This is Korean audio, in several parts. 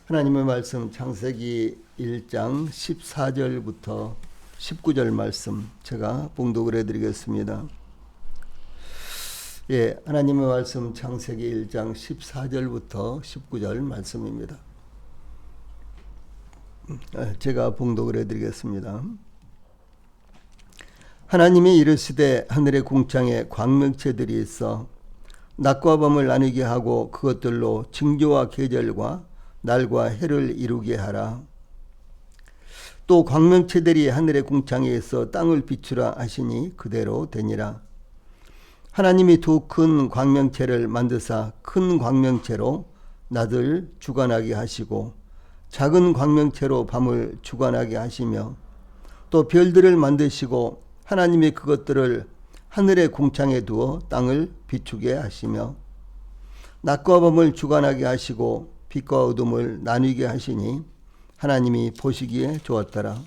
하나님의 말씀 창세기 1장 14절부터 19절 말씀 제가 봉독을 해드리겠습니다. 하나님의 말씀 창세기 1장 14절부터 19절 말씀입니다. 제가 봉독을 해드리겠습니다. 하나님이 이르시되 하늘의 궁창에 광명체들이 있어 낮과 밤을 나누게 하고 그것들로 징조와 계절과 날과 해를 이루게 하라. 또 광명체들이 하늘의 궁창에 있어 땅을 비추라 하시니 그대로 되니라. 하나님이 두 큰 광명체를 만드사 큰 광명체로 낮을 주관하게 하시고 작은 광명체로 밤을 주관하게 하시며 또 별들을 만드시고 하나님이 그것들을 하늘의 궁창에 두어 땅을 비추게 하시며 낮과 밤을 주관하게 하시고 빛과 어둠을 나누게 하시니 하나님이 보시기에 좋았더라.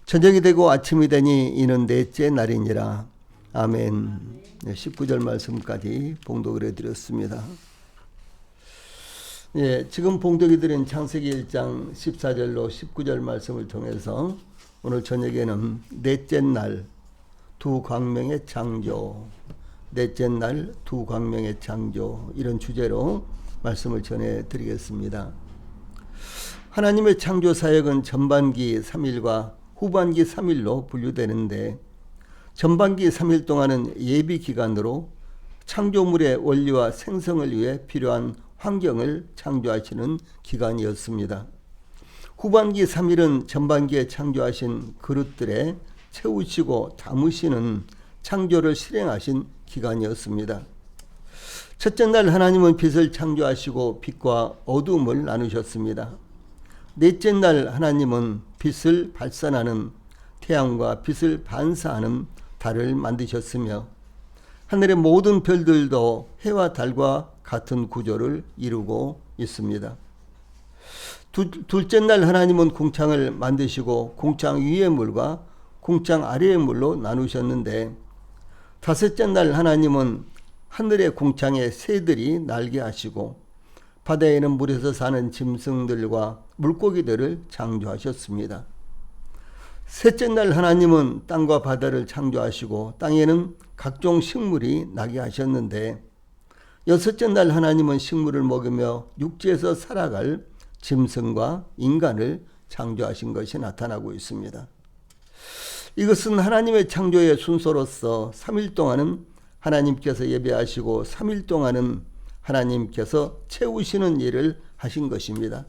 저녁이 되고 아침이 되니 이는 넷째 날이니라. 아멘. 19절 말씀까지 봉독을 해드렸습니다. 지금 봉독해 드린 창세기 1장 14절로 19절 말씀을 통해서 오늘 저녁에는 넷째 날 두 광명의 창조, 넷째 날 두 광명의 창조, 이런 주제로 말씀을 전해드리겠습니다. 하나님의 창조 사역은 전반기 3일과 후반기 3일로 분류되는데 전반기 3일 동안은 예비 기간으로 창조물의 원리와 생성을 위해 필요한 환경을 창조하시는 기간이었습니다. 후반기 3일은 전반기에 창조하신 그릇들에 채우시고 담으시는 창조를 실행하신 기간이었습니다. 첫째 날 하나님은 빛을 창조하시고 빛과 어둠을 나누셨습니다. 넷째 날 하나님은 빛을 발산하는 태양과 빛을 반사하는 달을 만드셨으며 하늘의 모든 별들도 해와 달과 같은 구조를 이루고 있습니다. 둘째 날 하나님은 궁창을 만드시고 궁창 위의 물과 궁창 아래의 물로 나누셨는데 다섯째 날 하나님은 하늘의 궁창에 새들이 날게 하시고 바다에는 물에서 사는 짐승들과 물고기들을 창조하셨습니다. 셋째 날 하나님은 땅과 바다를 창조하시고 땅에는 각종 식물이 나게 하셨는데 여섯째 날 하나님은 식물을 먹으며 육지에서 살아갈 짐승과 인간을 창조하신 것이 나타나고 있습니다. 이것은 하나님의 창조의 순서로서 3일 동안은 하나님께서 예배하시고 3일 동안은 하나님께서 채우시는 일을 하신 것입니다.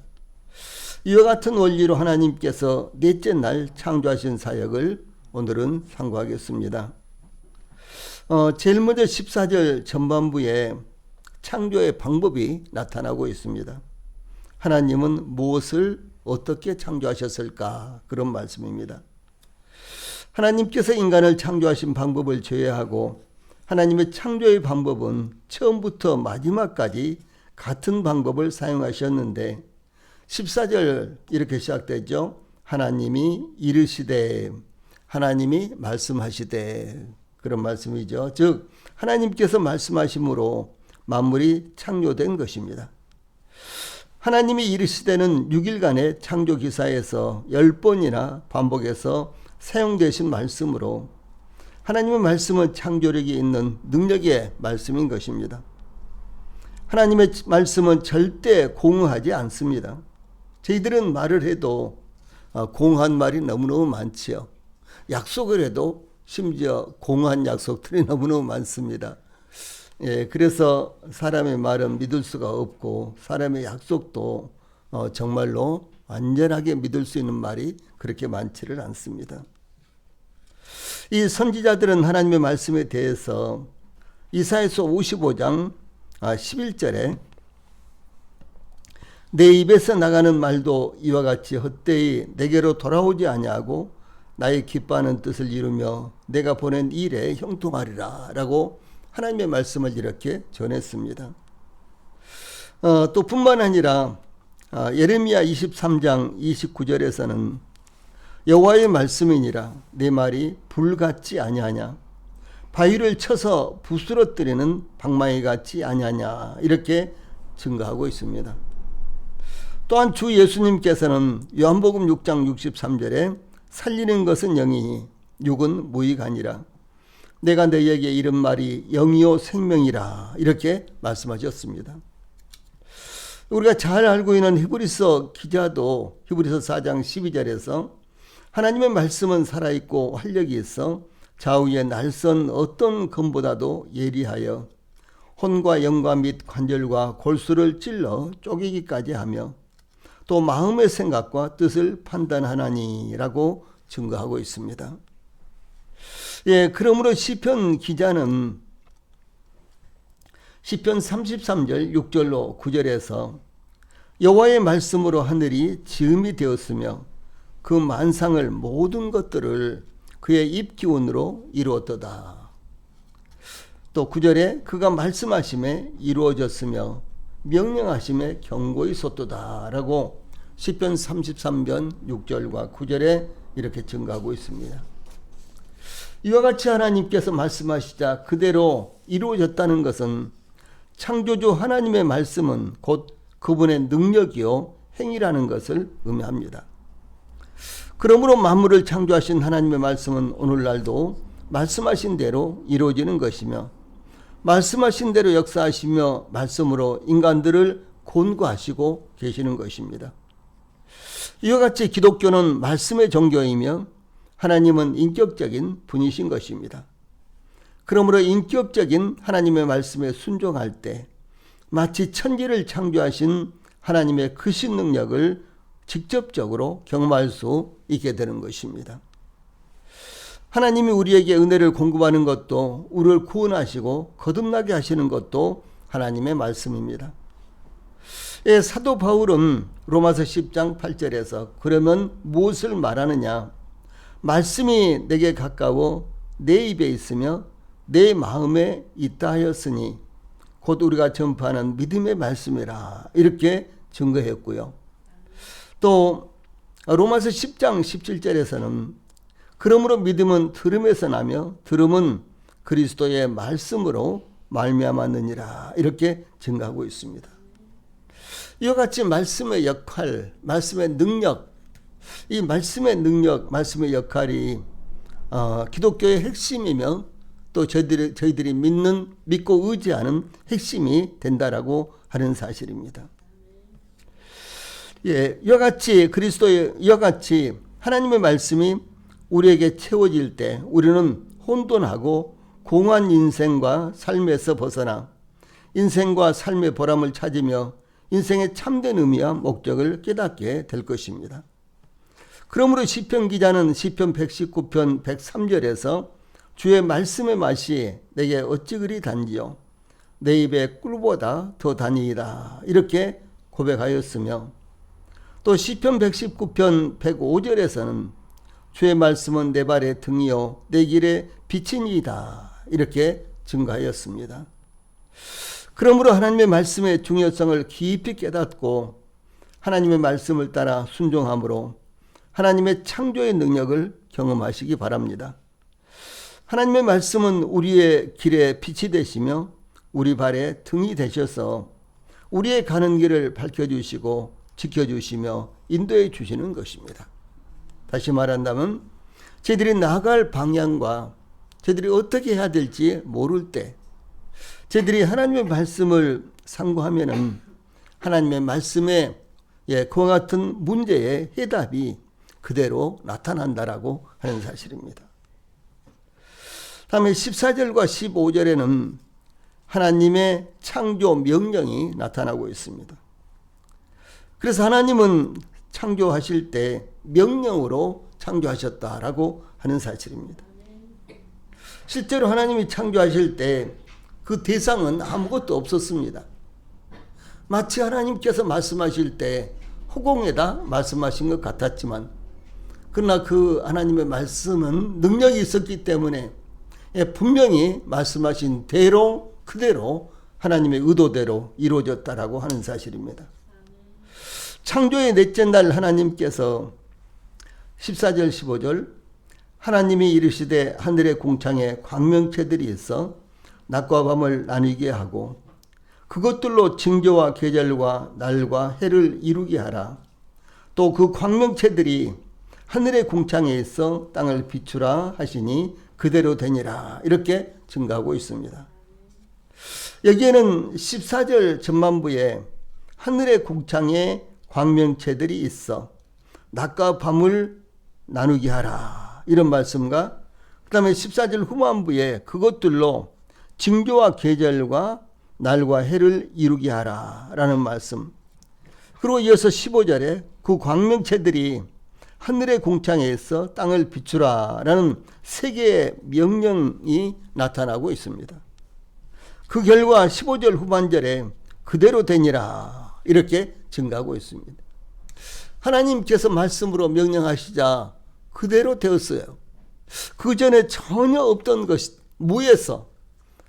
이와 같은 원리로 하나님께서 넷째 날 창조하신 사역을 오늘은 상고하겠습니다. 제일 먼저 14절 전반부에 창조의 방법이 나타나고 있습니다. 하나님은 무엇을 어떻게 창조하셨을까? 그런 말씀입니다. 하나님께서 인간을 창조하신 방법을 제외하고 하나님의 창조의 방법은 처음부터 마지막까지 같은 방법을 사용하셨는데 14절 이렇게 시작되죠. 하나님이 이르시되, 하나님이 말씀하시되, 그런 말씀이죠. 즉 하나님께서 말씀하심으로 만물이 창조된 것입니다. 하나님이 이르시되는 6일간의 창조 기사에서 10번이나 반복해서 사용되신 말씀으로 하나님의 말씀은 창조력이 있는 능력의 말씀인 것입니다. 하나님의 말씀은 절대 공허하지 않습니다. 저희들은 말을 해도 공허한 말이 너무너무 많지요. 약속을 해도 심지어 공허한 약속들이 너무너무 많습니다. 그래서 사람의 말은 믿을 수가 없고 사람의 약속도 정말로 완전하게 믿을 수 있는 말이 그렇게 많지를 않습니다. 이 선지자들은 하나님의 말씀에 대해서 이사야서 55장 11절에 내 입에서 나가는 말도 이와 같이 헛되이 내게로 돌아오지 아니하고 나의 기뻐하는 뜻을 이루며 내가 보낸 일에 형통하리라 라고 하나님의 말씀을 이렇게 전했습니다. 또 뿐만 아니라 예레미야 23장 29절에서는 여호와의 말씀이니라 내 말이 불같지 아니하냐 바위를 쳐서 부스러뜨리는 방망이 같지 아니하냐 이렇게 증거하고 있습니다. 또한 주 예수님께서는 요한복음 6장 63절에 살리는 것은 영이니 육은 무익하니라. 내가 너희에게 이른 말이 영이요 생명이라 이렇게 말씀하셨습니다. 우리가 잘 알고 있는 히브리서 기자도 히브리서 4장 12절에서 하나님의 말씀은 살아있고 활력이 있어 좌우의 날선 어떤 검보다도 예리하여 혼과 영과 및 관절과 골수를 찔러 쪼개기까지 하며 또 마음의 생각과 뜻을 판단하나니라고 증거하고 있습니다. 그러므로 시편 기자는 시편 33절 6절로 9절에서 여호와의 말씀으로 하늘이 지음이 되었으며 그 만상을 모든 것들을 그의 입 기운으로 이루었도다. 또 9절에 그가 말씀하심에 이루어졌으며 명령하심에 경고히 솟도다 라고 시편 33편 6절과 9절에 이렇게 증거하고 있습니다. 이와 같이 하나님께서 말씀하시자 그대로 이루어졌다는 것은 창조주 하나님의 말씀은 곧 그분의 능력이요 행위라는 것을 의미합니다. 그러므로 만물을 창조하신 하나님의 말씀은 오늘날도 말씀하신 대로 이루어지는 것이며 말씀하신 대로 역사하시며 말씀으로 인간들을 권고하시고 계시는 것입니다. 이와 같이 기독교는 말씀의 종교이며 하나님은 인격적인 분이신 것입니다. 그러므로 인격적인 하나님의 말씀에 순종할 때 마치 천지를 창조하신 하나님의 크신 능력을 직접적으로 경험할 수 있게 되는 것입니다. 하나님이 우리에게 은혜를 공급하는 것도 우리를 구원하시고 거듭나게 하시는 것도 하나님의 말씀입니다. 사도 바울은 로마서 10장 8절에서 그러면 무엇을 말하느냐? 말씀이 내게 가까워 내 입에 있으며 내 마음에 있다 하였으니 곧 우리가 전파하는 믿음의 말씀이라 이렇게 증거했고요. 또 로마서 10장 17절에서는 그러므로 믿음은 들음에서 나며 들음은 그리스도의 말씀으로 말미암았느니라 이렇게 증거하고 있습니다. 이와 같이 말씀의 역할, 말씀의 능력, 이 말씀의 능력, 말씀의 역할이 기독교의 핵심이며 또 저희들이 믿고 의지하는 핵심이 된다라고 하는 사실입니다. 이와 같이 하나님의 말씀이 우리에게 채워질 때 우리는 혼돈하고 공허한 인생과 삶에서 벗어나 인생과 삶의 보람을 찾으며 인생의 참된 의미와 목적을 깨닫게 될 것입니다. 그러므로 시편 기자는 시편 119편 103절에서 주의 말씀의 맛이 내게 어찌 그리 단지요 내 입에 꿀보다 더 단이다 이렇게 고백하였으며 또 시편 119편 105절에서는 주의 말씀은 내 발의 등이요 내 길의 빛이니이다 이렇게 증거하였습니다. 그러므로 하나님의 말씀의 중요성을 깊이 깨닫고 하나님의 말씀을 따라 순종함으로 하나님의 창조의 능력을 경험하시기 바랍니다. 하나님의 말씀은 우리의 길에 빛이 되시며 우리 발에 등이 되셔서 우리의 가는 길을 밝혀주시고 지켜주시며 인도해 주시는 것입니다. 다시 말한다면 저희들이 나아갈 방향과 저희들이 어떻게 해야 될지 모를 때 저희들이 하나님의 말씀을 상고하면은 하나님의 말씀에 그와 같은 문제의 해답이 그대로 나타난다라고 하는 사실입니다. 다음에 14절과 15절에는 하나님의 창조 명령이 나타나고 있습니다. 그래서 하나님은 창조하실 때 명령으로 창조하셨다라고 하는 사실입니다. 실제로 하나님이 창조하실 때 그 대상은 아무것도 없었습니다. 마치 하나님께서 말씀하실 때 허공에다 말씀하신 것 같았지만 그러나 그 하나님의 말씀은 능력이 있었기 때문에 분명히 말씀하신 대로 그대로 하나님의 의도대로 이루어졌다라고 하는 사실입니다. 창조의 넷째 날 하나님께서 14절 15절 하나님이 이르시되 하늘의 궁창에 광명체들이 있어 낮과 밤을 나누게 하고 그것들로 징조와 계절과 날과 해를 이루게 하라. 또 그 광명체들이 하늘의 궁창에 있어 땅을 비추라 하시니 그대로 되니라. 이렇게 증가하고 있습니다. 여기에는 14절 전반부에 하늘의 궁창에 광명체들이 있어 낮과 밤을 나누게 하라. 이런 말씀과 그 다음에 14절 후반부에 그것들로 징조와 계절과 날과 해를 이루게 하라 라는 말씀. 그리고 이어서 15절에 그 광명체들이 하늘의 궁창에 있어 땅을 비추라 라는 세 개의 명령이 나타나고 있습니다. 그 결과 15절 후반절에 그대로 되니라 이렇게 증가하고 있습니다. 하나님께서 말씀으로 명령하시자 그대로 되었어요. 그 전에 전혀 없던 것이 무에서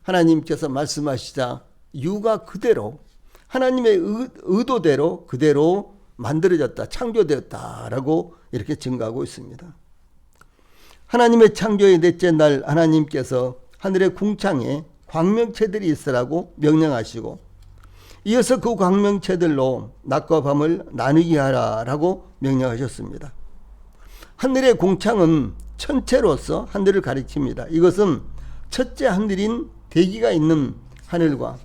하나님께서 말씀하시자 유가 그대로 하나님의 의도대로 그대로 만들어졌다, 창조되었다라고 이렇게 증가하고 있습니다. 하나님의 창조의 넷째 날 하나님께서 하늘의 궁창에 광명체들이 있으라고 명령하시고 이어서 그 광명체들로 낮과 밤을 나누게 하라라고 명령하셨습니다. 하늘의 궁창은 천체로서 하늘을 가리킵니다. 이것은 첫째 하늘인 대기가 있는 하늘과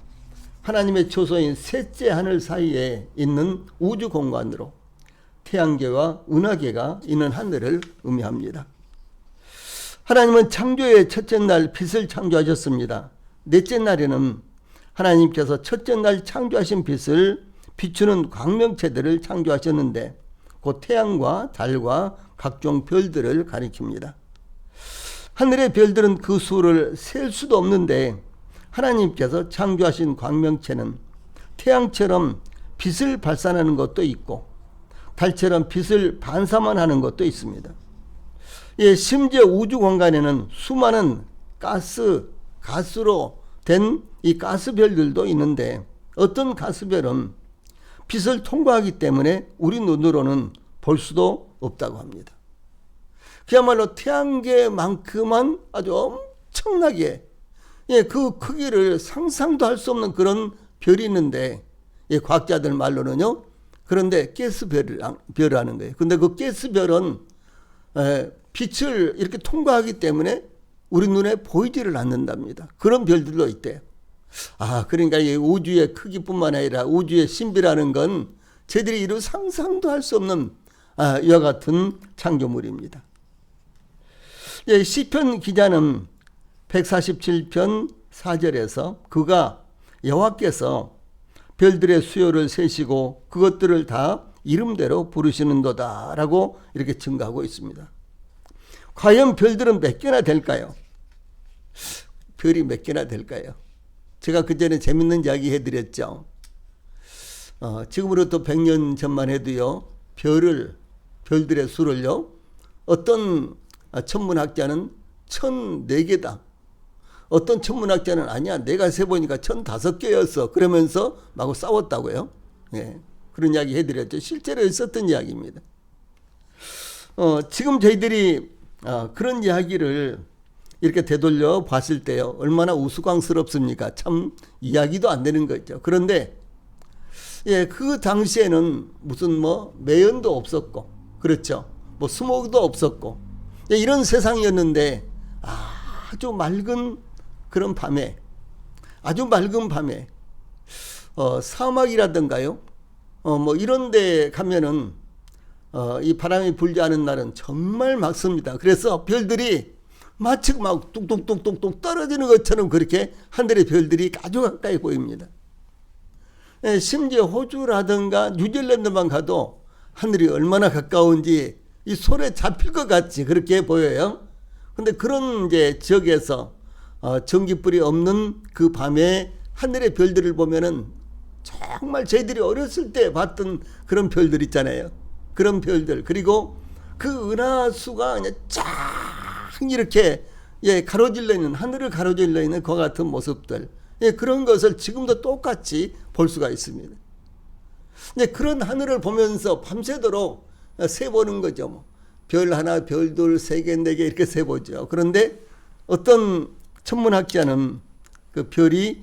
하나님의 초소인 셋째 하늘 사이에 있는 우주 공간으로 태양계와 은하계가 있는 하늘을 의미합니다. 하나님은 창조의 첫째 날 빛을 창조하셨습니다. 넷째 날에는 하나님께서 첫째 날 창조하신 빛을 비추는 광명체들을 창조하셨는데 곧 태양과 달과 각종 별들을 가리킵니다. 하늘의 별들은 그 수를 셀 수도 없는데 하나님께서 창조하신 광명체는 태양처럼 빛을 발산하는 것도 있고 달처럼 빛을 반사만 하는 것도 있습니다. 예, 심지어 우주 공간에는 수많은 가스로 된 이 가스별들도 있는데 어떤 가스별은 빛을 통과하기 때문에 우리 눈으로는 볼 수도 없다고 합니다. 그야말로 태양계만큼만 아주 엄청나게 그 크기를 상상도 할 수 없는 그런 별이 있는데 과학자들 말로는요. 그런데 가스별이라는 거예요. 근데 그 가스별은 빛을 이렇게 통과하기 때문에 우리 눈에 보이지를 않는답니다. 그런 별들도 있대요. 그러니까 이 우주의 크기뿐만 아니라 우주의 신비라는 건 저희들이 이루 상상도 할 수 없는 이와 같은 창조물입니다. 시편 기자는 147편 4절에서 그가 여호와께서 별들의 수요를 세시고 그것들을 다 이름대로 부르시는도다 라고 이렇게 증가하고 있습니다. 과연 별들은 몇 개나 될까요? 별이 몇 개나 될까요? 제가 그전에 재밌는 이야기 해드렸죠. 지금으로부터 100년 전만 해도요. 별들의 수를요. 어떤 천문학자는 1004개다. 어떤 천문학자는 아니야. 내가 세보니까 1005개였어. 그러면서 마구 싸웠다고요. 예, 그런 이야기 해드렸죠. 실제로 있었던 이야기입니다. 지금 저희들이 그런 이야기를 이렇게 되돌려 봤을 때요. 얼마나 우스꽝스럽습니까? 참 이야기도 안 되는 거죠. 그런데 그 당시에는 무슨 매연도 없었고 그렇죠. 스모그도 없었고 이런 세상이었는데 아주 맑은 그런 밤에 아주 맑은 밤에 사막이라든가요. 이런 데 가면은 이 바람이 불지 않은 날은 정말 맑습니다. 그래서 별들이 마치 막 뚝뚝뚝뚝뚝 떨어지는 것처럼 그렇게 하늘의 별들이 아주 가까이 보입니다. 심지어 호주라든가 뉴질랜드만 가도 하늘이 얼마나 가까운지 이 손에 잡힐 것 같이 그렇게 보여요. 근데 그런 이제 지역에서 전기불이 없는 그 밤에 하늘의 별들을 보면은 정말 저희들이 어렸을 때 봤던 그런 별들 있잖아요. 그런 별들 그리고 그 은하수가 그냥 쫙 이렇게 가로질러 있는 하늘을 가로질러 있는 그 같은 모습들 그런 것을 지금도 똑같이 볼 수가 있습니다. 그런 하늘을 보면서 밤새도록 세보는 거죠. 별 하나, 별 둘, 세 개, 네 개 이렇게 세보죠. 그런데 어떤 천문학자는 그 별이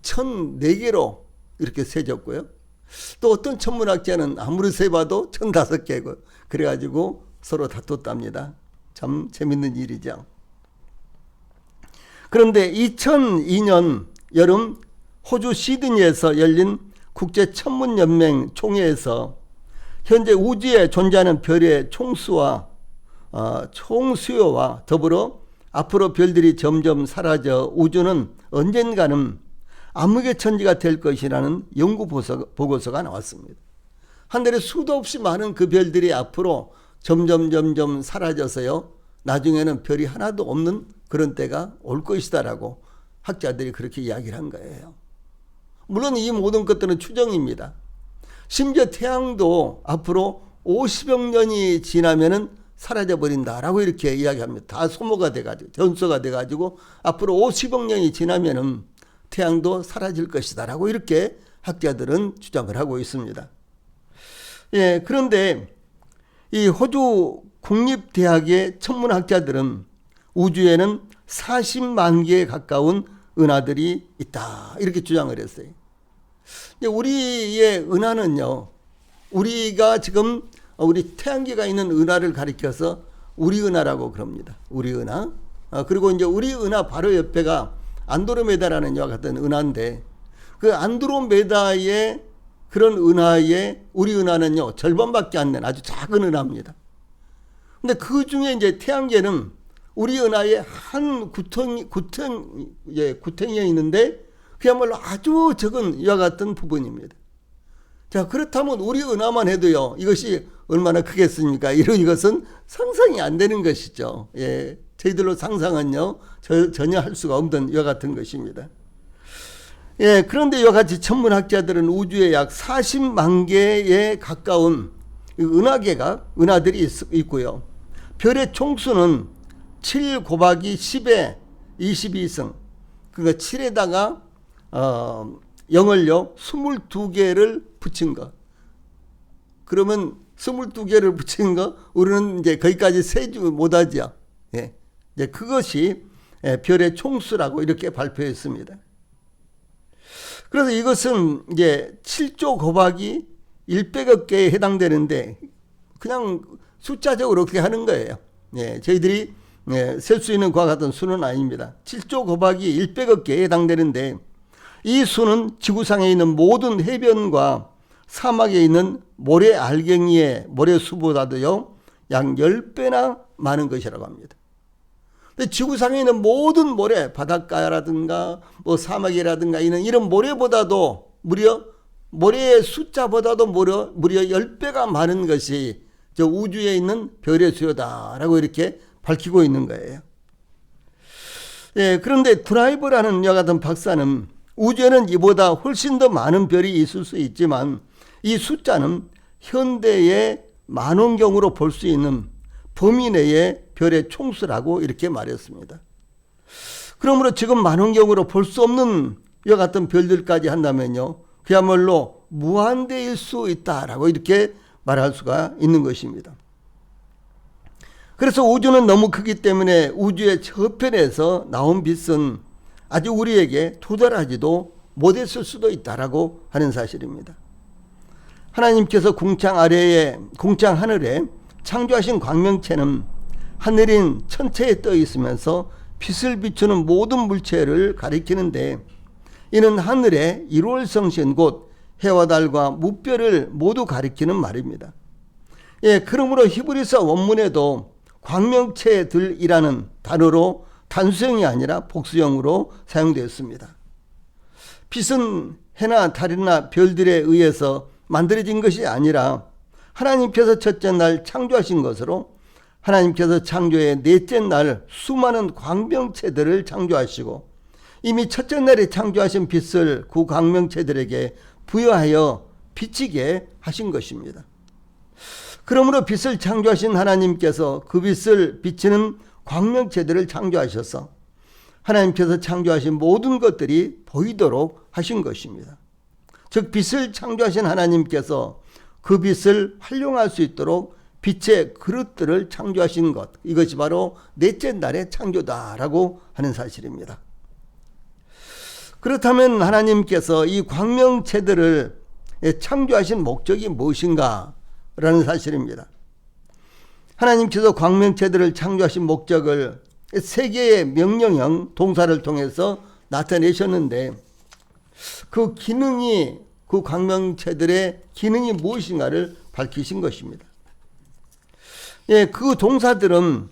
1004개로 이렇게 세졌고요. 또 어떤 천문학자는 아무리 세봐도 1005개고 그래가지고 서로 다퉜답니다. 참 재밌는 일이죠. 그런데 2002년 여름 호주 시드니에서 열린 국제천문연맹 총회에서 현재 우주에 존재하는 별의 총수와 총수요와 더불어 앞으로 별들이 점점 사라져 우주는 언젠가는 암흑의 천지가 될 것이라는 연구 보고서가 나왔습니다. 하늘에 수도 없이 많은 그 별들이 앞으로 점점 사라져서요, 나중에는 별이 하나도 없는 그런 때가 올 것이다라고 학자들이 그렇게 이야기를 한 거예요. 물론 이 모든 것들은 추정입니다. 심지어 태양도 앞으로 50억 년이 지나면은 사라져버린다라고 이렇게 이야기합니다. 다 소모가 돼가지고, 전소가 돼가지고 앞으로 50억 년이 지나면은 태양도 사라질 것이다라고 이렇게 학자들은 주장을 하고 있습니다. 예, 그런데 이 호주 국립대학의 천문학자들은 우주에는 40만 개에 가까운 은하들이 있다 이렇게 주장을 했어요. 우리의 은하는요, 우리가 지금 우리 태양계가 있는 은하를 가리켜서 우리 은하라고 그럽니다. 우리 은하. 그리고 이제 우리 은하 바로 옆에가 안드로메다라는 이와 같은 은하인데, 그 안드로메다의 그런 은하의 우리 은하는요, 절반밖에 안 되는 아주 작은 은하입니다. 근데 그 중에 이제 태양계는 우리 은하의 한 구탱이에 있는데 그야말로 아주 적은 이와 같은 부분입니다. 자, 그렇다면 우리 은하만 해도요, 이것이 얼마나 크겠습니까? 이것은 상상이 안 되는 것이죠. 예, 저희들로 상상은요, 전혀 할 수가 없는 이와 같은 것입니다. 예, 그런데 이와 같이 천문학자들은 우주에 약 40만 개에 가까운 은하들이 있고요. 별의 총수는 7 곱하기 10의 22승, 그러니까 7에다가 0을요 22개를 붙인 거. 그러면 22개를 붙인 거 우리는 이제 거기까지 세지 못하죠. 예. 이제 그것이 별의 총수라고 이렇게 발표했습니다. 그래서 이것은 이제 7조 곱하기 100억 개에 해당되는데 그냥 숫자적으로 그렇게 하는 거예요. 예. 저희들이 셀 수 있는 그와 같은 수는 아닙니다. 7조 곱하기 100억 개에 해당되는데 이 수는 지구상에 있는 모든 해변과 사막에 있는 모래 알갱이의 모래수보다도요, 약 10배나 많은 것이라고 합니다. 근데 지구상에 있는 모든 모래, 바닷가라든가 뭐 사막이라든가 이런 모래보다도 모래의 숫자보다도 무려 10배가 많은 것이 저 우주에 있는 별의 수요다라고 이렇게 밝히고 있는 거예요. 예, 그런데 드라이버라는 이와 같은 박사는 우주에는 이보다 훨씬 더 많은 별이 있을 수 있지만 이 숫자는 현대의 만원경으로 볼 수 있는 범위 내의 별의 총수라고 이렇게 말했습니다. 그러므로 지금 만원경으로 볼 수 없는 이와 같은 별들까지 한다면요, 그야말로 무한대일 수 있다라고 이렇게 말할 수가 있는 것입니다. 그래서 우주는 너무 크기 때문에 우주의 저편에서 나온 빛은 아직 우리에게 도달하지도 못했을 수도 있다라고 하는 사실입니다. 하나님께서 궁창 하늘에 창조하신 광명체는 하늘인 천체에 떠 있으면서 빛을 비추는 모든 물체를 가리키는데, 이는 하늘의 1월 성신 곧 해와 달과 무별을 모두 가리키는 말입니다. 예, 그러므로 히브리서 원문에도 광명체들이라는 단어로 단수형이 아니라 복수형으로 사용되었습니다. 빛은 해나 달이나 별들에 의해서 만들어진 것이 아니라 하나님께서 첫째 날 창조하신 것으로, 하나님께서 창조의 넷째 날 수많은 광명체들을 창조하시고 이미 첫째 날에 창조하신 빛을 그 광명체들에게 부여하여 비치게 하신 것입니다. 그러므로 빛을 창조하신 하나님께서 그 빛을 비치는 광명체들을 창조하셔서 하나님께서 창조하신 모든 것들이 보이도록 하신 것입니다. 즉 빛을 창조하신 하나님께서 그 빛을 활용할 수 있도록 빛의 그릇들을 창조하신 것, 이것이 바로 넷째 날의 창조다라고 하는 사실입니다. 그렇다면 하나님께서 이 광명체들을 창조하신 목적이 무엇인가? 라는 사실입니다. 하나님께서 광명체들을 창조하신 목적을 세 개의 명령형 동사를 통해서 나타내셨는데 그 기능이, 그 광명체들의 기능이 무엇인가를 밝히신 것입니다. 그 동사들은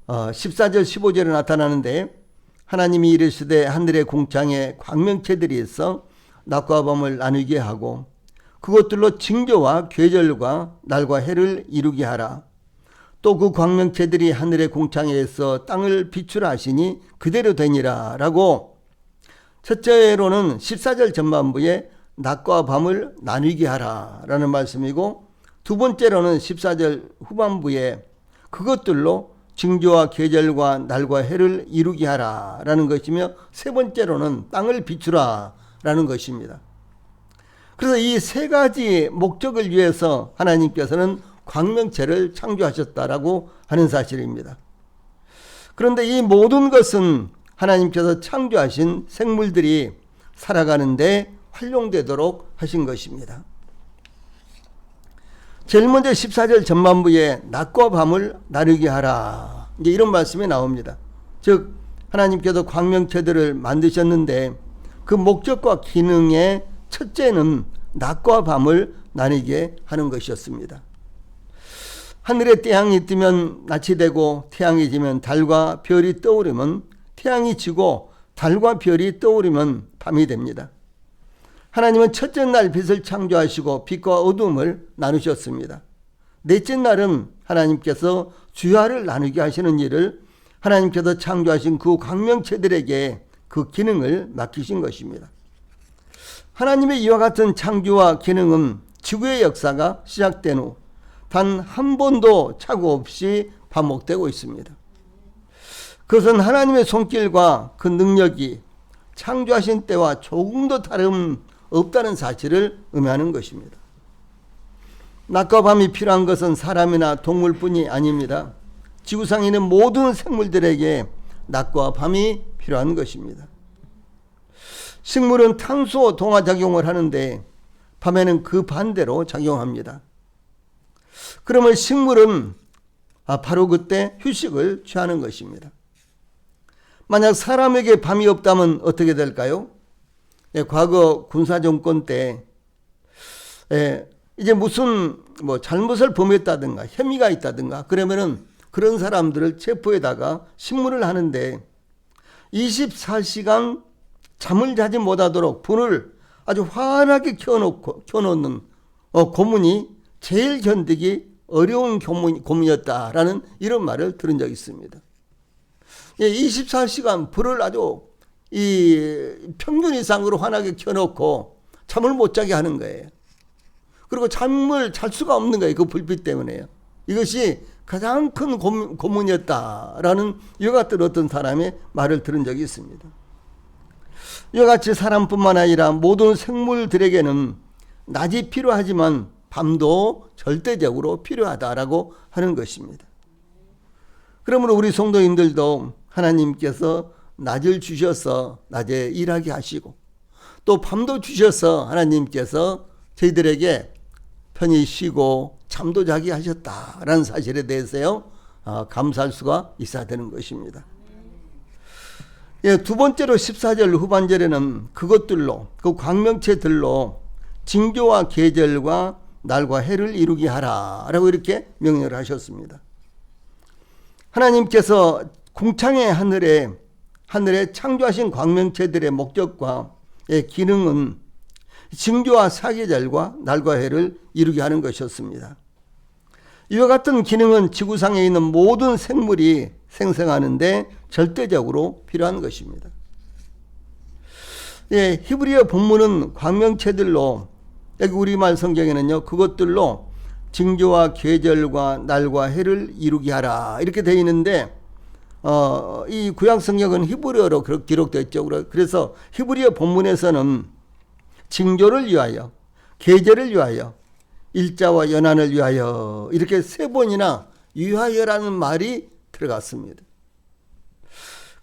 14절 15절에 나타나는데 하나님이 이르시되 하늘의 궁창에 광명체들이 있어 낮과 밤을 나누게 하고 그것들로 징조와 계절과 날과 해를 이루게 하라. 또 그 광명체들이 하늘의 궁창에 있어 땅을 비추라 하시니 그대로 되니라 라고 첫째로는 14절 전반부에 낮과 밤을 나누게 하라 라는 말씀이고 두 번째로는 14절 후반부에 그것들로 징조와 계절과 날과 해를 이루게 하라 라는 것이며 세 번째로는 땅을 비추라 라는 것입니다. 그래서 이 세 가지 목적을 위해서 하나님께서는 광명체를 창조하셨다라고 하는 사실입니다. 그런데 이 모든 것은 하나님께서 창조하신 생물들이 살아가는데 활용되도록 하신 것입니다. 제일 먼저 14절 전반부에 낮과 밤을 나누게 하라. 이제 이런 말씀이 나옵니다. 즉 하나님께서 광명체들을 만드셨는데 그 목적과 기능의 첫째는 낮과 밤을 나누게 하는 것이었습니다. 하늘에 태양이 뜨면 낮이 되고 태양이 지면 달과 별이 떠오르면 태양이 지고 달과 별이 떠오르면 밤이 됩니다. 하나님은 첫째 날 빛을 창조하시고 빛과 어둠을 나누셨습니다. 넷째 날은 하나님께서 주야를 나누게 하시는 일을 하나님께서 창조하신 그 광명체들에게 그 기능을 맡기신 것입니다. 하나님의 이와 같은 창조와 기능은 지구의 역사가 시작된 후 단 한 번도 착오 없이 반복되고 있습니다. 그것은 하나님의 손길과 그 능력이 창조하신 때와 조금도 다름없다는 사실을 의미하는 것입니다. 낮과 밤이 필요한 것은 사람이나 동물뿐이 아닙니다. 지구상에 있는 모든 생물들에게 낮과 밤이 필요한 것입니다. 식물은 탄소 동화 작용을 하는데 밤에는 그 반대로 작용합니다. 그러면 식물은 바로 그때 휴식을 취하는 것입니다. 만약 사람에게 밤이 없다면 어떻게 될까요? 과거 군사정권 때 이제 무슨 잘못을 범했다든가 혐의가 있다든가 그러면은 그런 사람들을 체포에다가 신문을 하는데 24시간 잠을 자지 못하도록 불을 아주 환하게 켜놓는 고문이 제일 견디기 어려운 고문이었다라는 이런 말을 들은 적이 있습니다. 24시간 불을 아주 평균 이상으로 환하게 켜놓고 잠을 못 자게 하는 거예요. 그리고 잠을 잘 수가 없는 거예요. 그 불빛 때문에요. 이것이 가장 큰 고문이었다라는 이와 같은 어떤 사람의 말을 들은 적이 있습니다. 이와 같이 사람뿐만 아니라 모든 생물들에게는 낮이 필요하지만 밤도 절대적으로 필요하다라고 하는 것입니다. 그러므로 우리 성도님들도 하나님께서 낮을 주셔서 낮에 일하게 하시고 또 밤도 주셔서 하나님께서 저희들에게 편히 쉬고 잠도 자게 하셨다라는 사실에 대해서요 감사할 수가 있어야 되는 것입니다. 두 번째로 14절 후반절에는 그것들로 그 광명체들로 징조와 계절과 날과 해를 이루게 하라 라고 이렇게 명령을 하셨습니다. 하나님께서 궁창의 하늘에 창조하신 광명체들의 목적과 기능은 징조와 사계절과 날과 해를 이루게 하는 것이었습니다. 이와 같은 기능은 지구상에 있는 모든 생물이 생성하는데 절대적으로 필요한 것입니다. 히브리어 본문은 광명체들로 여기 우리말 성경에는요 그것들로 징조와 계절과 날과 해를 이루게 하라 이렇게 되어 있는데 이 구약 성경은 히브리어로 그렇게 기록되어 있죠. 그래서 히브리어 본문에서는 징조를 위하여 계절을 위하여 일자와 연한을 위하여 이렇게 세 번이나 위하여라는 말이 들어갔습니다.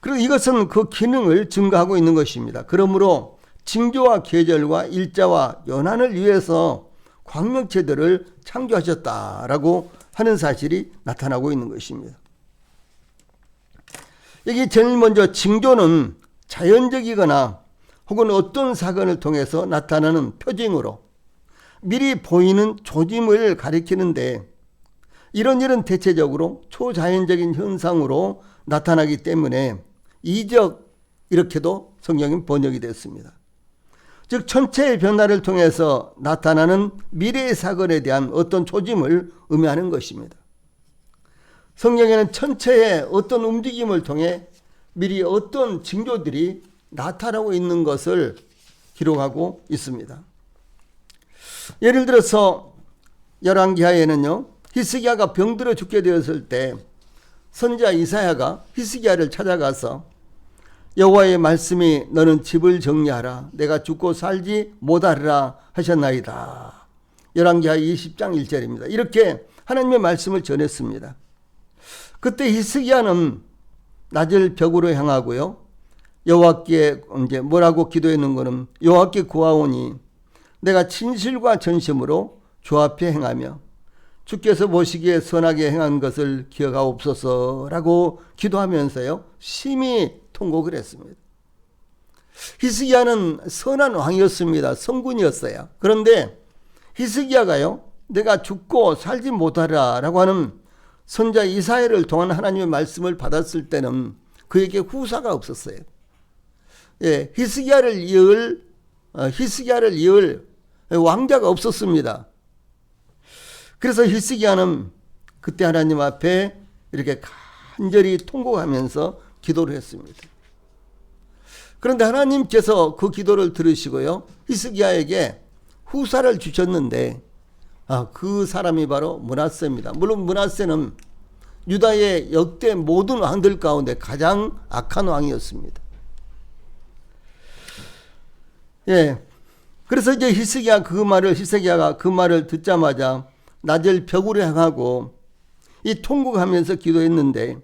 그리고 이것은 그 기능을 증가하고 있는 것입니다. 그러므로 징조와 계절과 일자와 연한을 위해서 광명체들을 창조하셨다라고 하는 사실이 나타나고 있는 것입니다. 여기 제일 먼저 징조는 자연적이거나 혹은 어떤 사건을 통해서 나타나는 표징으로 미리 보이는 조짐을 가리키는데 이런 대체적으로 초자연적인 현상으로 나타나기 때문에 이적 이렇게도 성경이 번역이 됐습니다. 즉 천체의 변화를 통해서 나타나는 미래의 사건에 대한 어떤 조짐을 의미하는 것입니다. 성경에는 천체의 어떤 움직임을 통해 미리 어떤 징조들이 나타나고 있는 것을 기록하고 있습니다. 예를 들어서 열왕기하에는요, 히스기야가 병들어 죽게 되었을 때 선지자 이사야가 히스기야를 찾아가서 여호와의 말씀이 너는 집을 정리하라 내가 죽고 살지 못하리라 하셨나이다. 열왕기하 20장 1절입니다. 이렇게 하나님의 말씀을 전했습니다. 그때 히스기야는 낮을 벽으로 향하고요, 여호와께 이제 뭐라고 기도했는 거는 여호와께 구하오니 내가 진실과 전심으로 주 앞에 행하며 주께서 보시기에 선하게 행한 것을 기억하옵소서라고 기도하면서요 심히 통곡을 했습니다. 히스기야는 선한 왕이었습니다. 성군이었어요. 그런데 히스기야가요 내가 죽고 살지 못하리라고 하는 선지자 이사야를 통한 하나님의 말씀을 받았을 때는 그에게 후사가 없었어요. 예, 히스기야를 이을 왕자가 없었습니다. 그래서 히스기야는 그때 하나님 앞에 이렇게 간절히 통곡하면서 기도를 했습니다. 그런데 하나님께서 그 기도를 들으시고요, 히스기야에게 후사를 주셨는데 그 사람이 바로 므낫세입니다. 물론 므낫세는 유다의 역대 모든 왕들 가운데 가장 악한 왕이었습니다. 예, 그래서 이제 히스기야가 그 말을 듣자마자 낮을 벽으로 향하고 이 통곡하면서 기도했는데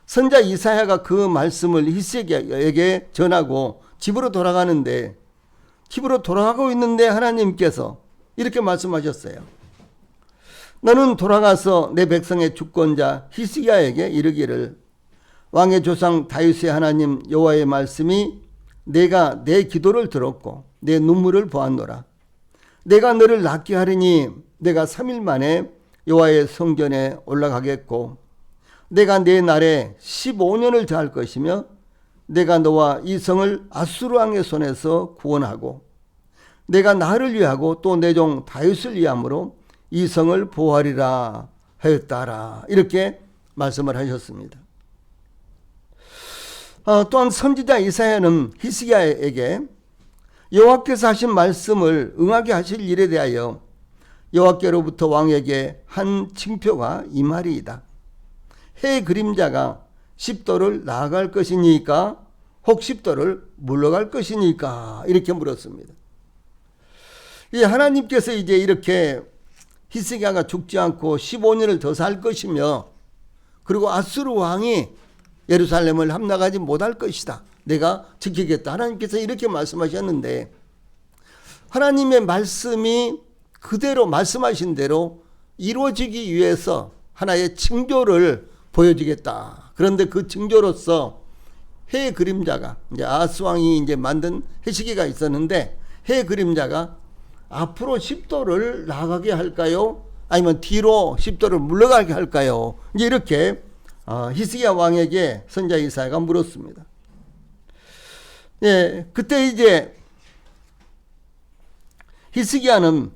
선지자 이사야가 그 말씀을 히스기야에게 전하고 집으로 돌아가는데 집으로 돌아가고 있는데 하나님께서 이렇게 말씀하셨어요. 너는 돌아가서 내 백성의 주권자 히스기야에게 이르기를 왕의 조상 다윗의 하나님 여호와의 말씀이 내가 내 기도를 들었고 내 눈물을 보았노라. 내가 너를 낫게 하리니 내가 3일 만에 여호와의 성전에 올라가겠고 내가 내 날에 15년을 더할 것이며 내가 너와 이 성을 아수르 왕의 손에서 구원하고 내가 나를 위하고 또 내 종 다윗을 위함으로 이 성을 보호하리라 하였다라. 이렇게 말씀을 하셨습니다. 또한 선지자 이사야는 히스기야에게 여호와께서 하신 말씀을 응하게 하실 일에 대하여 여호와께로부터 왕에게 한 징표가 이 말이이다. 해 그림자가 10도를 나아갈 것이니까 혹 10도를 물러갈 것이니까 이렇게 물었습니다. 하나님께서 이제 이렇게 히스기야가 죽지 않고 15년을 더 살 것이며 그리고 아수르 왕이 예루살렘을 함락하지 못할 것이다. 내가 지키겠다. 하나님께서 이렇게 말씀하셨는데 하나님의 말씀이 그대로 말씀하신 대로 이루어지기 위해서 하나의 징조를 보여주겠다. 그런데 그 징조로서 해 그림자가 이제 아하스 왕이 이제 만든 해시계가 있었는데 해 그림자가 앞으로 10도를 나가게 할까요? 아니면 뒤로 10도를 물러가게 할까요? 이제 이렇게 히스기야 왕에게 선지자 이사야가 물었습니다. 예, 그때 이제 히스기야는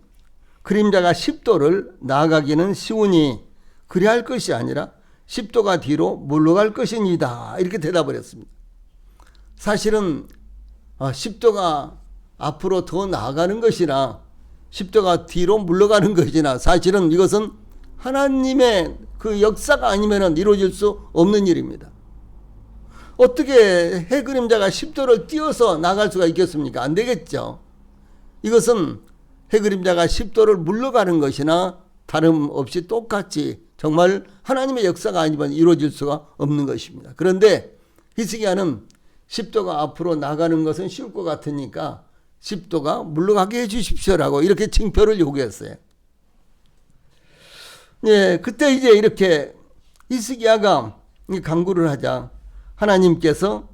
그림자가 10도를 나아가기는 쉬우니 그리 할 것이 아니라 10도가 뒤로 물러갈 것이니다. 이렇게 대답을 했습니다. 사실은 10도가 앞으로 더 나아가는 것이나 10도가 뒤로 물러가는 것이나 사실은 이것은 하나님의 그 역사가 아니면 이루어질 수 없는 일입니다. 어떻게 해 그림자가 10도를 띄어서 나갈 수가 있겠습니까? 안 되겠죠. 이것은 해 그림자가 10도를 물러가는 것이나 다름없이 똑같이 정말 하나님의 역사가 아니면 이루어질 수가 없는 것입니다. 그런데 히스기야는 십도가 앞으로 나가는 것은 쉬울 것 같으니까 십도가 물러가게 해주십시오라고 이렇게 징표를 요구했어요. 예, 그때 이제 이렇게 히스기야가 간구를 하자 하나님께서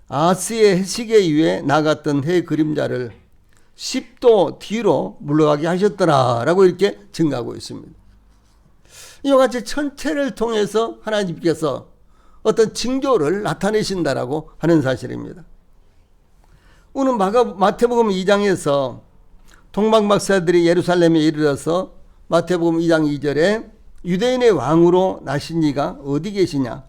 아스의 해시계 위에 나갔던 해 그림자를 10도 뒤로 물러가게 하셨더라라고 이렇게 증가하고 있습니다. 이와 같이 천체를 통해서 하나님께서 어떤 징조를 나타내신다라고 하는 사실입니다. 오늘 마태복음 2장에서 동방박사들이 예루살렘에 이르러서 마태복음 2장 2절에 유대인의 왕으로 나신 이가 어디 계시냐?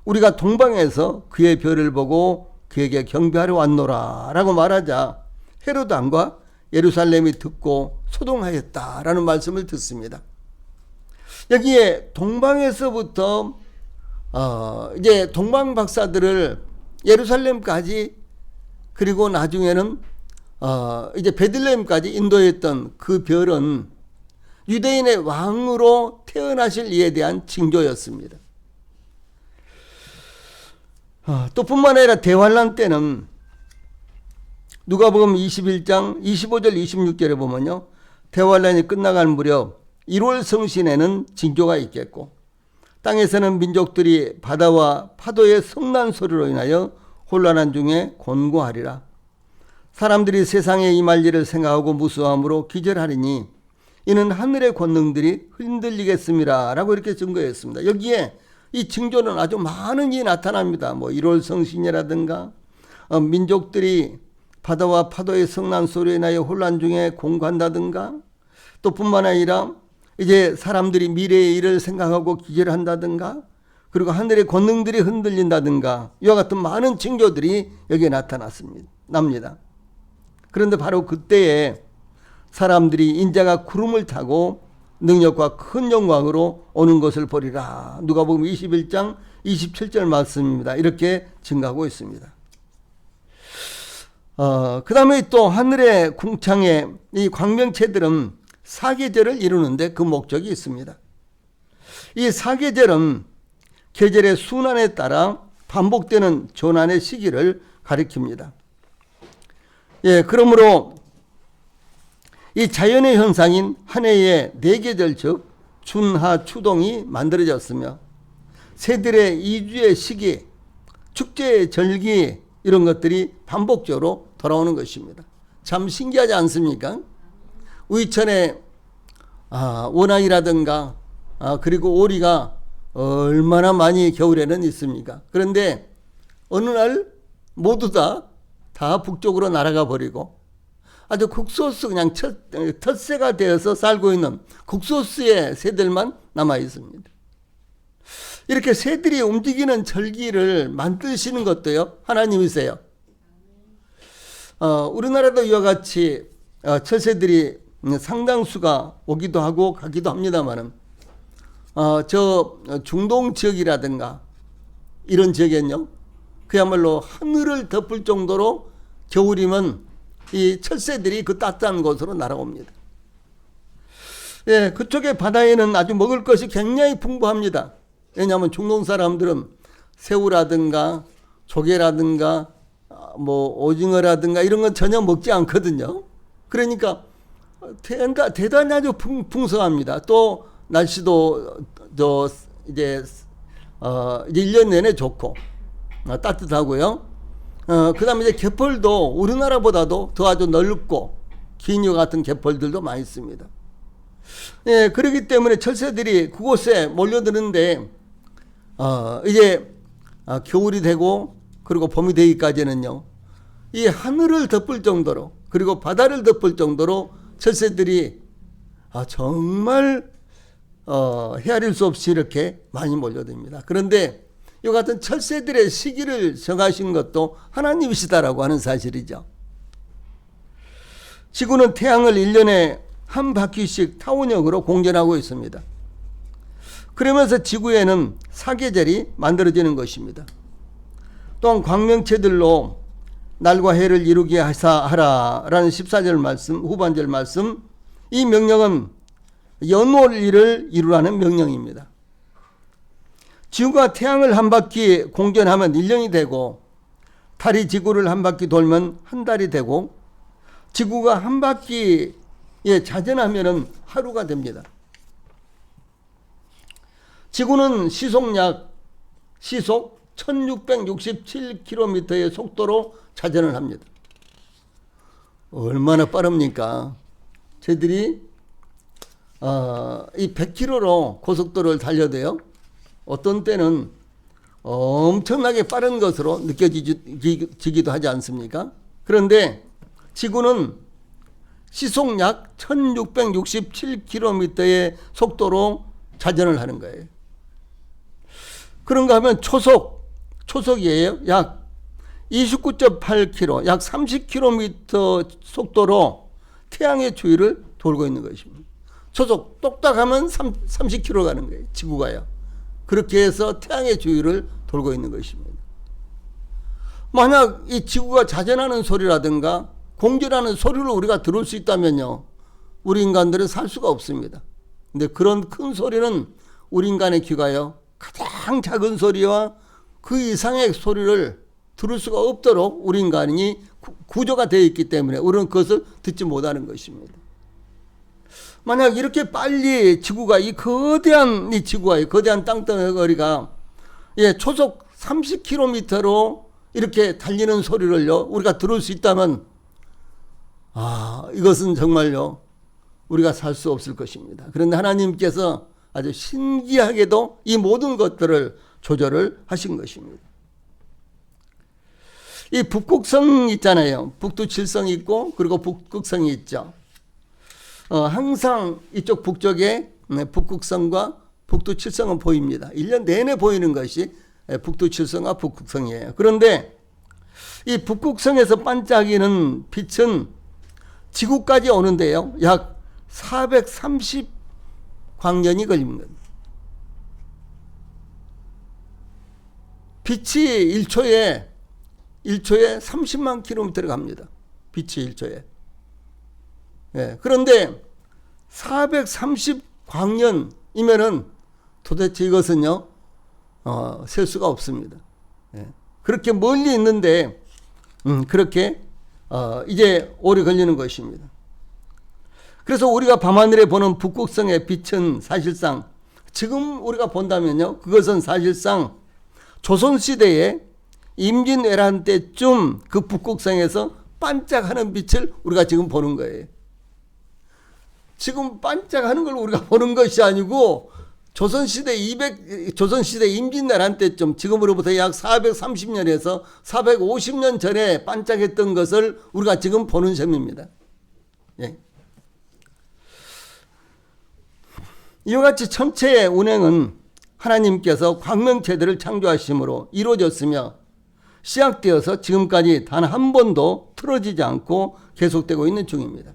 우리가 동방에서 그의 별을 보고 그에게 경배하러 왔노라 라고 말하자 헤로드 왕과 예루살렘이 듣고 소동하였다라는 말씀을 듣습니다. 여기에 동방에서부터 이제 동방 박사들을 예루살렘까지 그리고 나중에는 이제 베들레헴까지 인도했던 그 별은 유대인의 왕으로 태어나실 이에 대한 징조였습니다. 또 뿐만 아니라 대환란 때는 누가복음 21장 25절 26절에 보면요. 대환란이 끝나갈 무렵 1월 성신에는 징조가 있겠고 땅에서는 민족들이 바다와 파도의 성난 소리로 인하여 혼란한 중에 곤고하리라. 사람들이 세상에 임할 일을 생각하고 무수함으로 기절하리니 이는 하늘의 권능들이 흔들리겠습니다 라고 이렇게 증거했습니다. 여기에 이 징조는 아주 많은 일이 나타납니다. 1월 성신이라든가 민족들이 바다와 파도의 성난 소리에 인하여 혼란 중에 공고한다든가 또 뿐만 아니라 이제 사람들이 미래의 일을 생각하고 기절한다든가 그리고 하늘의 권능들이 흔들린다든가 이와 같은 많은 징조들이 여기에 납니다. 그런데 바로 그때에 사람들이 인자가 구름을 타고 능력과 큰 영광으로 오는 것을 보리라. 누가복음 21장 27절 말씀입니다. 이렇게 증가하고 있습니다. 그 다음에 또 하늘의 궁창에 이 광명체들은 사계절을 이루는데 그 목적이 있습니다. 이 사계절은 계절의 순환에 따라 반복되는 전환의 시기를 가리킵니다. 예, 그러므로 이 자연의 현상인 한 해의 4계절 즉 춘하 추동이 만들어졌으며 새들의 이주의 시기, 축제의 절기 이런 것들이 반복적으로 돌아오는 것입니다. 참 신기하지 않습니까? 우이천에 원앙이라든가 그리고 오리가 얼마나 많이 겨울에는 있습니까? 그런데 어느 날 모두 다 북쪽으로 날아가 버리고 아주 국소수 그냥 텃새가 되어서 살고 있는 국소수의 새들만 남아 있습니다. 이렇게 새들이 움직이는 절기를 만드시는 것도요 하나님이세요. 우리나라도 이와 같이 철새들이 상당수가 오기도 하고 가기도 합니다만은 저 중동 지역이라든가 이런 지역엔요 그야말로 하늘을 덮을 정도로 겨울이면 이 철새들이 그 따뜻한 곳으로 날아옵니다. 예, 그쪽의 바다에는 아주 먹을 것이 굉장히 풍부합니다. 왜냐하면 중동 사람들은 새우라든가 조개라든가 오징어라든가 이런 건 전혀 먹지 않거든요. 그러니까 대단히 아주 풍성합니다. 또 날씨도 이제 1년 내내 좋고 따뜻하고요. 그 다음에 이제 갯벌도 우리나라보다도 더 아주 넓고 기녀 같은 갯벌들도 많이 있습니다. 예, 그렇기 때문에 철새들이 그곳에 몰려드는데 이제 겨울이 되고 그리고 봄이 되기까지는요 이 하늘을 덮을 정도로 그리고 바다를 덮을 정도로 철새들이 정말 헤아릴 수 없이 이렇게 많이 몰려듭니다. 그런데 이 같은 철새들의 시기를 정하신 것도 하나님이시다라고 하는 사실이죠. 지구는 태양을 1년에 한 바퀴씩 타원형으로 공전하고 있습니다. 그러면서 지구에는 사계절이 만들어지는 것입니다. 또한 광명체들로 날과 해를 이루게 하라라는 14절 말씀, 후반절 말씀, 이 명령은 연월일을 이루라는 명령입니다. 지구가 태양을 한 바퀴 공전하면 1년이 되고, 달이 지구를 한 바퀴 돌면 한 달이 되고, 지구가 한 바퀴에 자전하면 하루가 됩니다. 지구는 시속 1667km의 속도로 자전을 합니다. 얼마나 빠릅니까? 저희들이 이 100km로 고속도로를 달려도요, 어떤 때는 엄청나게 빠른 것으로 느껴지기도 하지 않습니까? 그런데 지구는 시속 약 1667km의 속도로 자전을 하는 거예요. 그런가 하면 초속이에요. 약 29.8km, 약 30km 속도로 태양의 주위를 돌고 있는 것입니다. 초속 똑딱하면 30km 가는 거예요. 지구가요. 그렇게 해서 태양의 주위를 돌고 있는 것입니다. 만약 이 지구가 자전하는 소리라든가 공전하는 소리를 우리가 들을 수 있다면요, 우리 인간들은 살 수가 없습니다. 근데 그런 큰 소리는 우리 인간의 귀가요, 가장 작은 소리와 그 이상의 소리를 들을 수가 없도록 우리 인간이 구조가 되어 있기 때문에 우리는 그것을 듣지 못하는 것입니다. 만약 이렇게 빨리 지구가 이 거대한 땅덩어리가 초속 30km로 이렇게 달리는 소리를요, 우리가 들을 수 있다면 이것은 정말요, 우리가 살 수 없을 것입니다. 그런데 하나님께서 아주 신기하게도 이 모든 것들을 조절을 하신 것입니다. 이 북극성 있잖아요. 북두칠성이 있고 그리고 북극성이 있죠. 항상 이쪽 북쪽에 북극성과 북두칠성은 보입니다. 1년 내내 보이는 것이 북두칠성과 북극성이에요. 그런데 이 북극성에서 반짝이는 빛은 지구까지 오는데요, 약 430광년이 걸립니다. 빛이 1초에 30만 킬로미터를 갑니다. 빛이 1초에. 그런데 430광년이면은 도대체 이것은요, 셀 수가 없습니다. 그렇게 멀리 있는데, 그렇게, 이제 오래 걸리는 것입니다. 그래서 우리가 밤하늘에 보는 북극성의 빛은 사실상, 지금 우리가 본다면요, 그것은 사실상 조선시대에 임진왜란 때쯤 그 북극성에서 반짝하는 빛을 우리가 지금 보는 거예요. 지금 반짝하는 걸 우리가 보는 것이 아니고 조선시대 임진왜란 때쯤, 지금으로부터 약 430년에서 450년 전에 반짝했던 것을 우리가 지금 보는 셈입니다. 이와 같이 천체의 운행은 하나님께서 광명체들을 창조하심으로 이루어졌으며 시작되어서 지금까지 단 한 번도 틀어지지 않고 계속되고 있는 중입니다.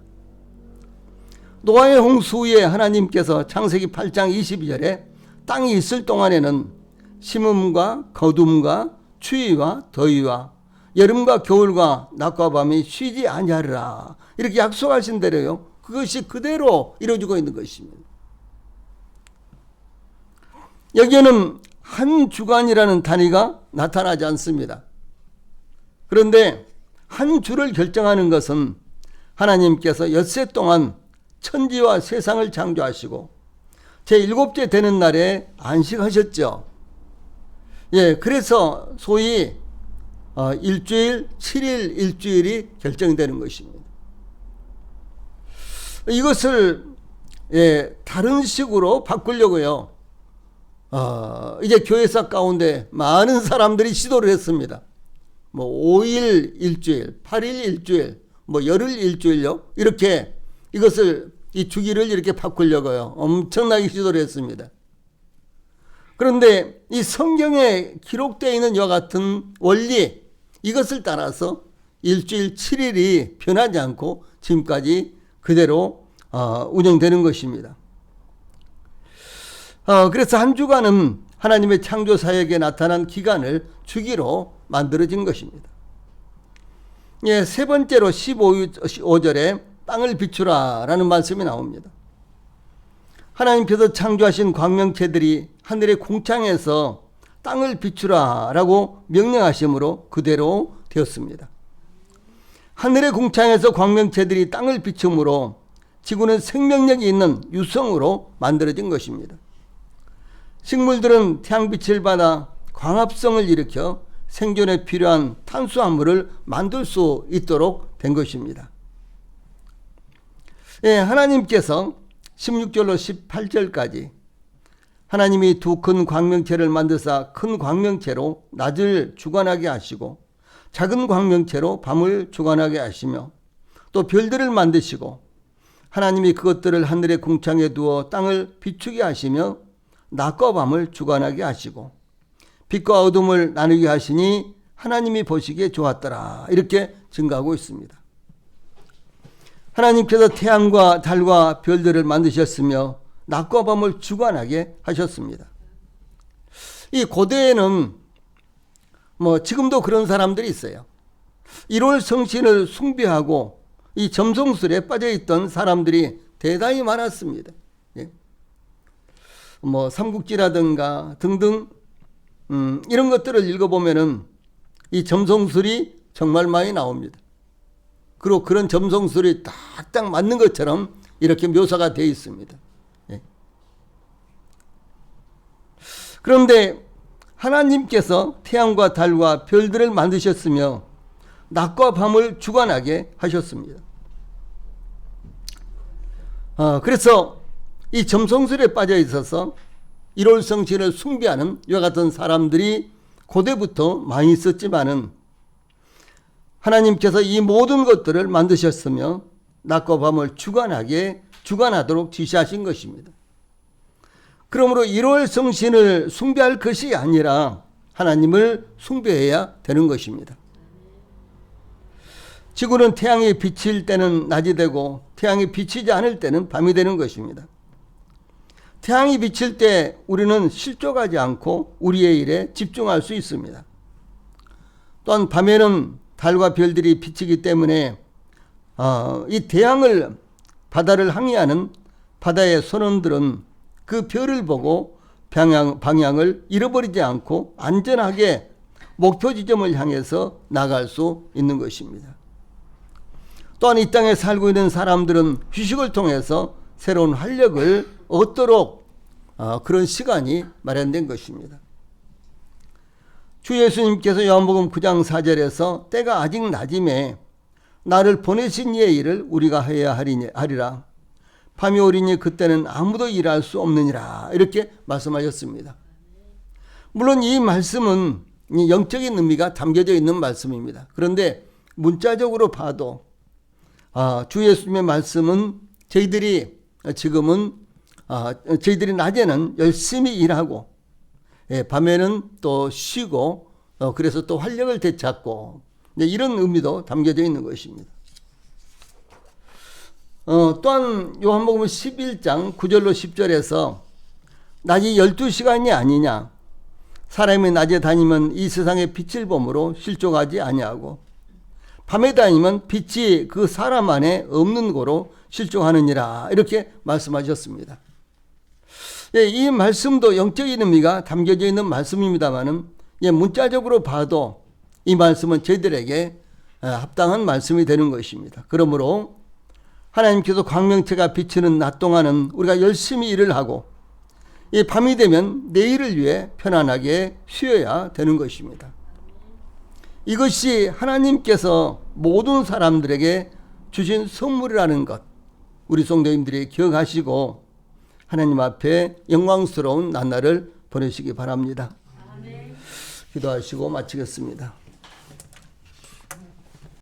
노아의 홍수 후에 하나님께서 창세기 8장 22절에 땅이 있을 동안에는 심음과 거둠과 추위와 더위와 여름과 겨울과 낮과 밤이 쉬지 아니하리라, 이렇게 약속하신 대로요, 그것이 그대로 이루어지고 있는 것입니다. 여기에는 한 주간이라는 단위가 나타나지 않습니다. 그런데 한 주를 결정하는 것은 하나님께서 엿새 동안 천지와 세상을 창조하시고 제7째 되는 날에 안식하셨죠. 그래서 소위 일주일, 7일 일주일이 결정되는 것입니다. 이것을 다른 식으로 바꾸려고요, 이제 교회사 가운데 많은 사람들이 시도를 했습니다. 5일 일주일, 8일 일주일, 열흘 일주일요, 이렇게 이것을, 이 주기를 이렇게 바꾸려고요, 엄청나게 시도를 했습니다. 그런데 이 성경에 기록되어 있는 이와 같은 원리, 이것을 따라서 일주일 7일이 변하지 않고 지금까지 그대로 운영되는 것입니다. 그래서 한 주간은 하나님의 창조 사역에 나타난 기간을 주기로 만들어진 것입니다. 세 번째로 15절에 땅을 비추라 라는 말씀이 나옵니다. 하나님께서 창조하신 광명체들이 하늘의 궁창에서 땅을 비추라 라고 명령하심으로 그대로 되었습니다. 하늘의 궁창에서 광명체들이 땅을 비춤으로 지구는 생명력이 있는 유성으로 만들어진 것입니다. 식물들은 태양빛을 받아 광합성을 일으켜 생존에 필요한 탄수화물을 만들 수 있도록 된 것입니다. 하나님께서 16절로 18절까지 하나님이 두 큰 광명체를 만드사 큰 광명체로 낮을 주관하게 하시고 작은 광명체로 밤을 주관하게 하시며 또 별들을 만드시고 하나님이 그것들을 하늘의 궁창에 두어 땅을 비추게 하시며 낮과 밤을 주관하게 하시고 빛과 어둠을 나누게 하시니 하나님이 보시기에 좋았더라. 이렇게 증가하고 있습니다. 하나님께서 태양과 달과 별들을 만드셨으며 낮과 밤을 주관하게 하셨습니다. 이 고대에는 지금도 그런 사람들이 있어요. 1월 성신을 숭배하고 이 점성술에 빠져있던 사람들이 대단히 많았습니다. 삼국지라든가 등등 이런 것들을 읽어보면은 이 점성술이 정말 많이 나옵니다. 그리고 그런 점성술이 딱딱 맞는 것처럼 이렇게 묘사가 되어 있습니다. 그런데 하나님께서 태양과 달과 별들을 만드셨으며 낮과 밤을 주관하게 하셨습니다. 그래서 이 점성술에 빠져 있어서 1월 성신을 숭배하는 이와 같은 사람들이 고대부터 많이 있었지만은 하나님께서 이 모든 것들을 만드셨으며 낮과 밤을 주관하도록 지시하신 것입니다. 그러므로 1월 성신을 숭배할 것이 아니라 하나님을 숭배해야 되는 것입니다. 지구는 태양이 비칠 때는 낮이 되고 태양이 비치지 않을 때는 밤이 되는 것입니다. 태양이 비칠 때 우리는 실족하지 않고 우리의 일에 집중할 수 있습니다. 또한 밤에는 달과 별들이 비치기 때문에 이 태양을 바다를 항해하는 바다의 선원들은 그 별을 보고 방향을 잃어버리지 않고 안전하게 목표 지점을 향해서 나갈 수 있는 것입니다. 또한 이 땅에 살고 있는 사람들은 휴식을 통해서 새로운 활력을 얻도록 그런 시간이 마련된 것입니다. 주 예수님께서 요한복음 9장 4절에서 때가 아직 낮임에 나를 보내신 이의 일을 우리가 해야 하리라. 밤이 오리니 그때는 아무도 일할 수 없느니라. 이렇게 말씀하셨습니다. 물론 이 말씀은 영적인 의미가 담겨져 있는 말씀입니다. 그런데 문자적으로 봐도 주 예수님의 말씀은 저희들이 낮에는 열심히 일하고 밤에는 또 쉬고 그래서 또 활력을 되찾고 이런 의미도 담겨져 있는 것입니다. 또한 요한복음 11장 9절로 10절에서 낮이 12시간이 아니냐 사람이 낮에 다니면 이 세상의 빛을 보므로 실족하지 아니하고 밤에 다니면 빛이 그 사람 안에 없는 고로 실족하느니라 이렇게 말씀하셨습니다. 이 말씀도 영적인 의미가 담겨져 있는 말씀입니다만은 문자적으로 봐도 이 말씀은 저희들에게 합당한 말씀이 되는 것입니다. 그러므로 하나님께서 광명체가 비치는 낮 동안은 우리가 열심히 일을 하고 이 밤이 되면 내일을 위해 편안하게 쉬어야 되는 것입니다. 이것이 하나님께서 모든 사람들에게 주신 선물이라는 것 우리 성도님들이 기억하시고 하나님 앞에 영광스러운 나날을 보내시기 바랍니다. 기도하시고 마치겠습니다.